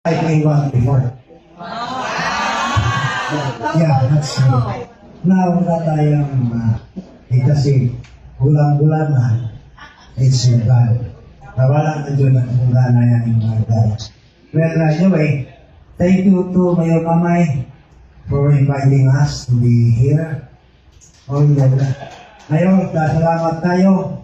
I played one before. Yeah, that's true. Now, wala tayong, kasi bulan-bulan na, it's bad. Nawala na dyan ang bulan na yan yung mga. Well, anyway, thank you to Mayor Mamay for inviting us to be here. Oh, yeah. Ngayon, salamat tayo.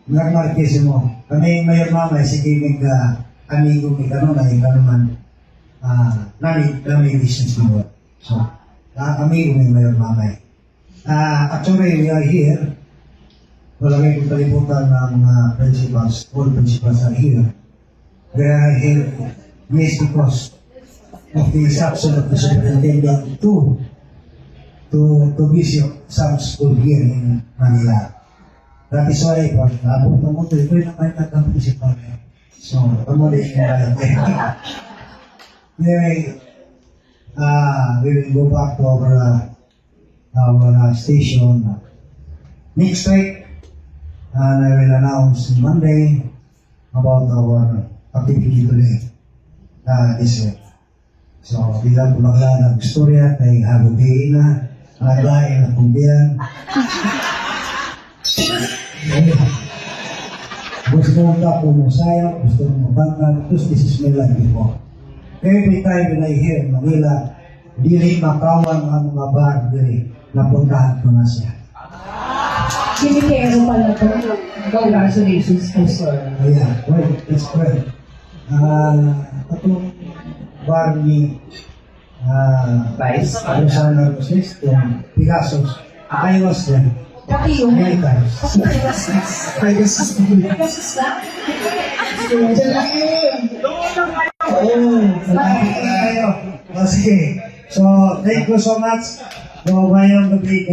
Nagmarkisimo. Kami Mayor Mamay, sige amigo mi kanon ay kanuman nami business mo. So, amigo mi Mayor Mamay. Actually, we are here. Wala kayong kalimutan ng mga principals. All principals are here. We are here, yes, because of the instruction of the superintendent to visit some school here in Manila. That is why, pag napunta mo ito, ito yung nakainan ng principal. So, tumuli yung anyway, we will go back to our station next week, and I will announce Monday about our activity today, this week. So, bilang pumagla ng istorya kay Hagoday na, naglain na kumbiyan. Gusto mong tapo mo sayo, gusto mong mabangkal, this is my life before. Every time when I hear Manila, dili makawang ang mga bar, dili, napuntahan ko na siya. Sinikero pala ito. Congratulations po, sir. Yeah, well, that's correct. Itong bar ni Vice. Alexander Rosis, yung Picasos, I was there. Pati yung Many times. Pegasus na? Sige. So, thank you so much. So, ngayong gabi,